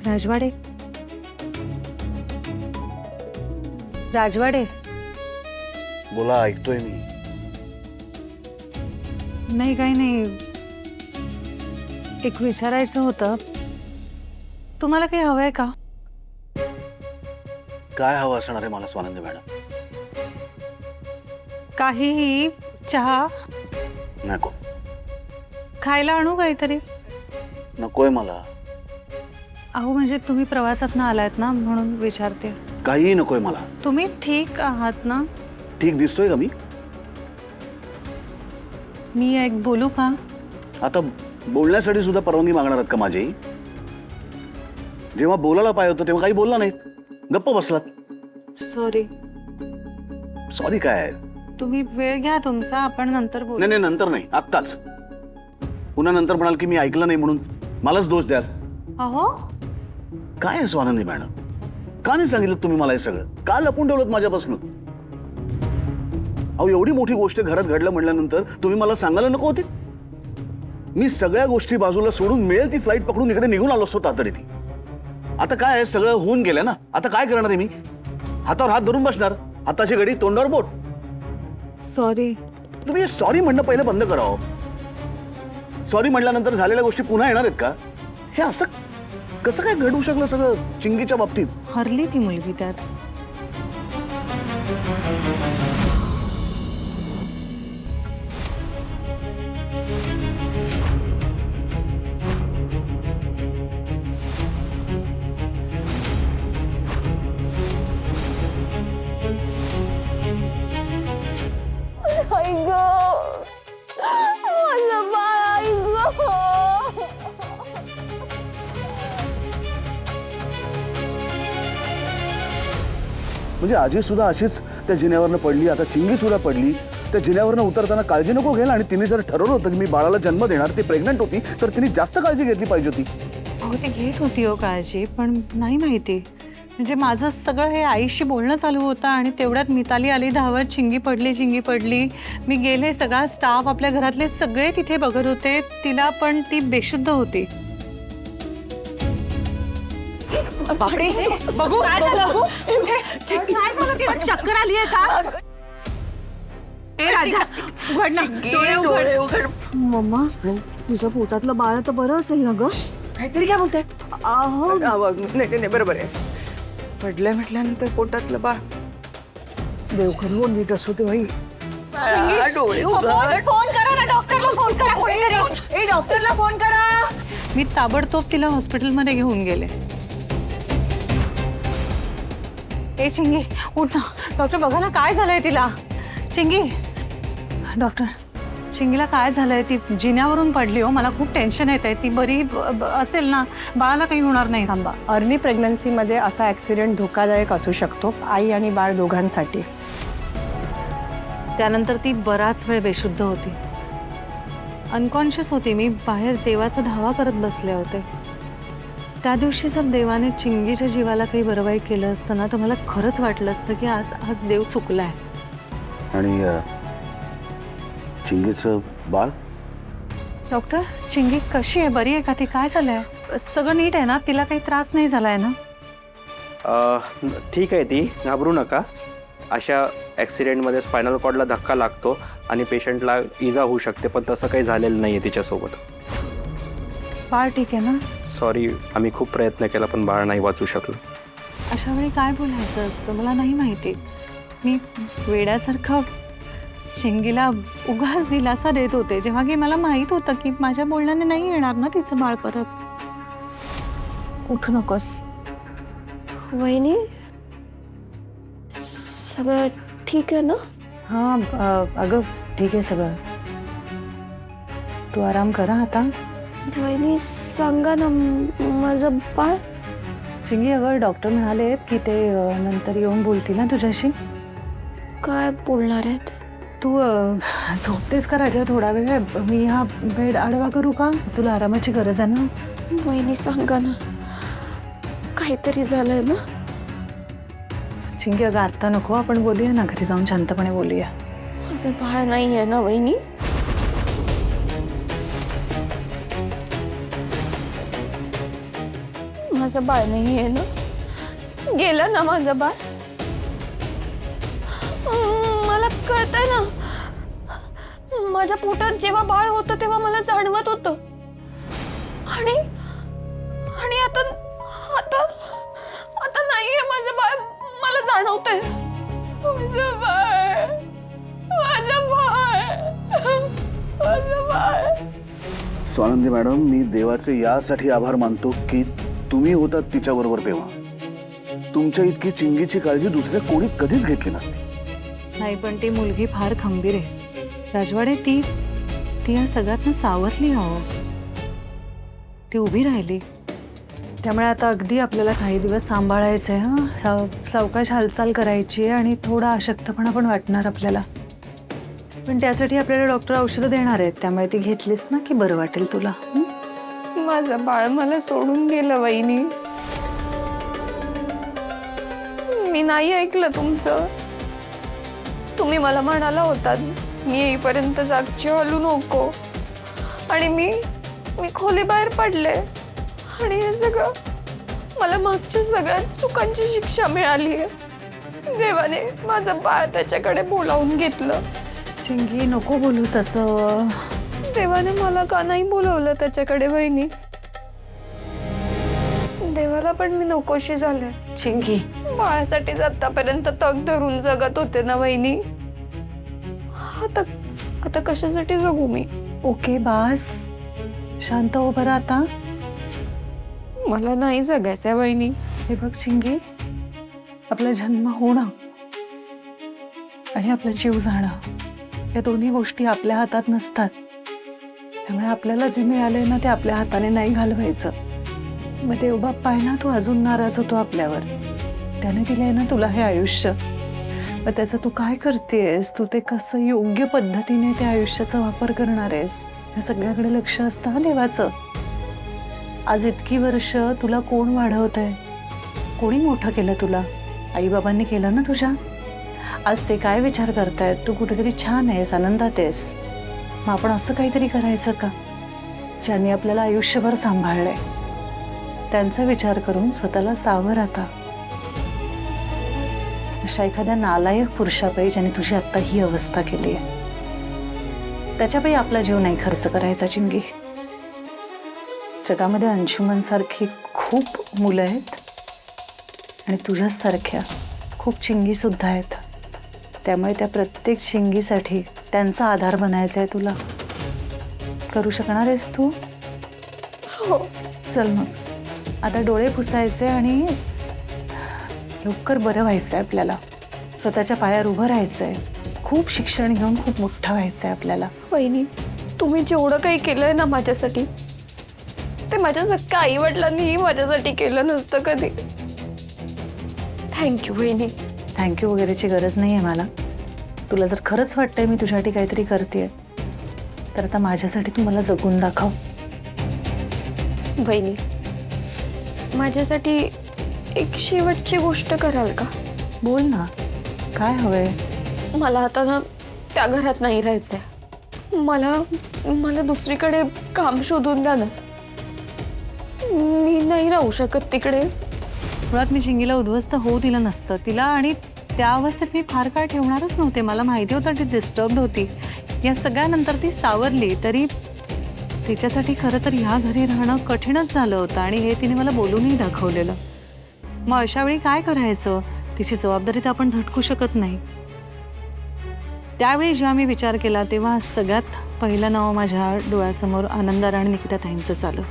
राजवाडे राजवाडे बोला, ऐकतोय मी. नाही काही नाही, एक विचारायचं होतं. तुम्हाला काही हवंय का? काय हवं असणार आहे मला स्वानंदी मॅडम? काहीही. चहा नको. खायला आणू काहीतरी? नकोय मला. अहो म्हणजे तुम्ही प्रवासात ना आलायत ना म्हणून विचारते. काहीही नकोय मला. तुम्ही ठीक आहात ना? ठीक दिसतोय का मी? मी एक बोलू का? आता बोलण्यासाठी सुद्धा परवानगी मागणार आहात का माझी? जेव्हा बोलायला पाहिजे होतं तेव्हा काही बोलला नाही, गप्प बसलात. सॉरी. सॉरी काय? तुम्ही वेळ घ्या तुमचा, आपण नंतर बोलू. नाही, नंतर नाही, आत्ताच. पुन्हा नंतर म्हणाल की मी ऐकलं नाही म्हणून मलाच दोष द्याल. अहो काय आहे स्वानंदी मॅडम? का नाही सांगितलं तुम्ही मला हे सगळं? का लपून ठेवलं माझ्यापासून? अहो एवढी मोठी गोष्ट घरात घडलं म्हटल्यानंतर तुम्ही मला सांगायला नको होते? मी सगळ्या गोष्टी बाजूला सोडून मिळेल ती फ्लाईट पकडून इकडे निघून आलो असतो तातडीने. आता काय आहे, सगळं होऊन गेलं ना. आता काय करणार आहे मी? हातावर हात धरून बसणार, हाताची घडी तोंडावर बोट. सॉरी. तुम्ही सॉरी म्हणणं पहिलं बंद करावं. सॉरी म्हटल्यानंतर झालेल्या गोष्टी पुन्हा येणार आहेत का? हे असं कसं काय घडू शकलं सगळं चिंगीच्या बाबतीत? हरली ती मुलगी त्यात. म्हणजे आजी सुद्धा अशीच त्या जिन्यावरनं पडली, आता चिंगी सुद्धा पडली. त्या जिन्यावरनं उतरताना काळजी नको घ्यायला. आणि तिने जर ठरवलं होतं की मी बाळाला जन्म देणार, ती प्रेग्नंट होती, तर तिने जास्त काळजी घेतली पाहिजे होती. अहो ती घेत होती हो काळजी, पण नाही माहिती. म्हणजे माझं सगळं हे आईशी बोलणं चालू होतं आणि तेवढ्यात मिताली आली धावत. चिंगी पडली. मी गेले, सगळा स्टाफ, आपल्या घरातले सगळे तिथे बघत होते तिला, पण ती बेशुद्ध होती. बापरे, बघू काय झालं? काय झालं? तिला चक्कर आली आहे का? ए राजा, उघड ना, डोळे उघड. मम्मा, तुझ्या पोटातलं बाळ तर बरं असेल ना ग? काहीतरी काय बोलते? अहो नाही बरोबर आहे. पडलंय म्हटल्यानंतर पोटातलं बाळ. देवखर हो, नीट असो ते भाई. डोळे फोन करा ना, डॉक्टरला फोन करा कोणीतरी. ए डॉक्टरला फोन करा. मी ताबडतोब तिला हॉस्पिटलमध्ये घेऊन गेले. ए चिंगी उठ ना, डॉक्टर बघा ना काय झालंय तिला. चिंगी, डॉक्टर चिंगीला काय झालंय? ती जिन्यावरून पडली हो. मला खूप टेन्शन येत आहे. ती बरी असेल ना? बाळाला काही होणार नाही? थांबा, अर्ली प्रेग्नन्सीमध्ये असा ॲक्सिडेंट धोकादायक असू शकतो, आई आणि बाळ दोघांसाठी. त्यानंतर ती बराच वेळ बेशुद्ध होती, अनकॉन्शियस होती. मी बाहेर देवाचा धावा करत बसले होते. त्या दिवशी जर देवाने चिंगीच्या जीवाला काही बरं वाईट केलं असतं ना, तर मला खरंच वाटलं असतं की आज देव चुकलाय. आणि चिंगीचं बाळ? डॉक्टर, चिंगी कशी आहे? बरी आहे का ती? काय झालंय? सगळं नीट आहे ना? तिला काही त्रास नाही झालाय ना? ठीक आहे, ती घाबरू नका. अशा ॲक्सिडेंटमध्ये स्पायनल कॉर्डला धक्का लागतो आणि पेशंटला इजा होऊ शकते, पण तसं काही झालेलं नाही आहे तिच्यासोबत. बाळ ठीक आहे ना? सॉरी, आम्ही खूप प्रयत्न केला पण बाळ नाही वाचू शकलो. अशा वेळी काय बोलायचं असतं मला नाही माहिती. मी वेड्यासारखं चिंगीला उगाच दिलासा देत होते, जेव्हा की मला माहीत होतं की माझ्या बोलण्याने नाही येणार ना तिचं बाळ परत. उठू नकोस. वहिनी, सगळं ठीक आहे ना? हां अगं ठीक आहे सगळं. तू आराम करा आता. वहिनी सांगा ना, माझं बाळ. चिंगी, अगं डॉक्टर म्हणाले की ते नंतर येऊन बोलतील ना तुझ्याशी. काय बोलणार आहेत? तू झोपतेस का राजा थोडा वेळ? मी हा बेड आडवा करू का? तुला आरामाची गरज आहे ना? वहिनी सांगा ना, काहीतरी झालंय ना? चिंगी, अगं आत्ता नको, आपण बोलूया ना, घरी जाऊन शांतपणे बोलूया. माझं बाळ नाही आहे ना वहिनी? माझं बाळ नाही आहे ना? गेलं ना माझं बाळ? मला कळतंय ना, माझ्या पोटात जेव्हा बाळ होतं तेव्हा मला जाणवत होतं. आणि आणि आता आता आता नाहीये माझं बाळ, मला जाणवतंय. माझं बाळ, माझं बाळ, माझं बाळ. स्वानंदी मॅडम, मी देवाचे यासाठी आभार मानतो की तुम्ही होतात तिच्याबरोबर तेव्हा. तुमच्या इतकी चिंगीची काळजी दुसऱ्या कोणी कधीच घेतली नसती. नाही, पण ती मुलगी फार खंबीर आहे राजवाडे. ती या सगळ्यातनं सावरली. हवं ती उभी राहिली. त्यामुळे आता अगदी आपल्याला काही दिवस सांभाळायचंय. सावकाश हालचाल करायची आहे आणि थोडा अशक्तपणा पण वाटणार आपल्याला. पण त्यासाठी आपल्याला डॉक्टर औषधं देणार आहेत, त्यामुळे ती घेतलीस ना की बरं वाटेल तुला. माझं बाळ मला सोडून गेलं वहिनी. मी नाही ऐकलं तुमचं. तुम्ही मला म्हणाला होतात मी येईपर्यंत जागची हलू नको, आणि मी खोली बाहेर पडले. आणि हे सगळं मला मागच्या सगळ्या चुकांची शिक्षा मिळाली आहे. देवाने माझं बाळ त्याच्याकडे बोलावून घेतलं. चिंगी, नको बोलूस असं. देवाने मला का नाही बोलवलं त्याच्याकडे वहिनी? देवाला पण मी नकोशी झाले. चिंगी, बाळासाठीच आतापर्यंत तग धरून जगत होते ना वहिनी. आता कशासाठी जगू मी? ओके बास, शांत हो बरं आता. मला नाही जगायचंय वहिनी. हे बघ चिंगी, आपला जन्म होणं आणि आपला जीव जाणं या दोन्ही गोष्टी आपल्या हातात नसतात. त्यामुळे आपल्याला जे मिळालंय ना ते आपल्या हाताने नाही घालवायचं. मग देवबाप्पा आहे ना, तू अजून नाराज होतो आपल्यावर. त्याने दिलंय ना तुला हे आयुष्य. मग त्याचं तू काय करतेस? तू ते कसं योग्य पद्धतीने त्या आयुष्याचा वापर करणार आहेस या सगळ्याकडे लक्ष असतं हा देवाचं. आज इतकी वर्ष तुला कोण वाढवतंय? कोणी मोठं केलं तुला? आईबाबांनी केलं ना तुझ्या. आज ते काय विचार करतायत? तू कुठेतरी छान आहेस, आनंदात आहेस. मग आपण असं काहीतरी करायचं का ज्यांनी आपल्याला आयुष्यभर सांभाळलंय? त्यांचा विचार करून स्वतःला सावर. आता अशा एखाद्या नालायक पुरुषापायी ज्याने तुझी आत्ता ही अवस्था केली आहे, त्याच्यापायी आपला जीव नाही खर्च करायचा चिंगी. जगामध्ये अंशुमन सारखी खूप मुलं आहेत आणि तुझ्यासारख्या खूप चिंगी सुद्धा आहेत. त्यामुळे त्या प्रत्येक चिंगीसाठी त्यांचा आधार बनायचा आहे तुला. करू शकणार आहेस तू? हो. चल मग, आता डोळे पुसायचे आणि लवकर बरं व्हायचं आहे आपल्याला. स्वतःच्या पायावर उभं राहायचं आहे. खूप शिक्षण घेऊन खूप मोठं व्हायचं आहे आपल्याला. वहिनी, तुम्ही जेवढं काही केलंय ना माझ्यासाठी, ते माझ्या सख्या आई वडिलांनीही माझ्यासाठी केलं नसतं कधी. थँक्यू वहिनी. थँक्यू वगैरेची गरज नाही आहे मला. तुला जर खरंच वाटतंय मी तुझ्यासाठी काहीतरी करते, तर आता माझ्यासाठी तू मला जगून दाखव. वहिनी, माझ्यासाठी एक शेवटची गोष्ट कराल का? बोल ना, काय हवंय? मला आता ना त्या घरात नाही राहायचंय. मला दुसरीकडे काम शोधून द्या ना. मी नाही राहू शकत तिकडे. मुळात मी चिंगीला उद्ध्वस्त होऊ दिलं नसतं. तिला आणि त्या अवस्थेत मी फार काळ ठेवणारच नव्हते. मला माहिती होतं ती डिस्टर्ब्ड होती. या सगळ्यानंतर ती सावरली, तरी तिच्यासाठी खरं तर ह्या घरी राहणं कठीणच झालं होतं आणि हे तिने मला बोलूनही दाखवलेलं. मग अशा वेळी काय करायचं? तिची जबाबदारी तर आपण झटकू शकत नाही. त्यावेळी जेव्हा मी विचार केला तेव्हा सगळ्यात पहिलं नाव माझ्या डोळ्यासमोर आनंदा आणि निकिता ताईंचंच आलं.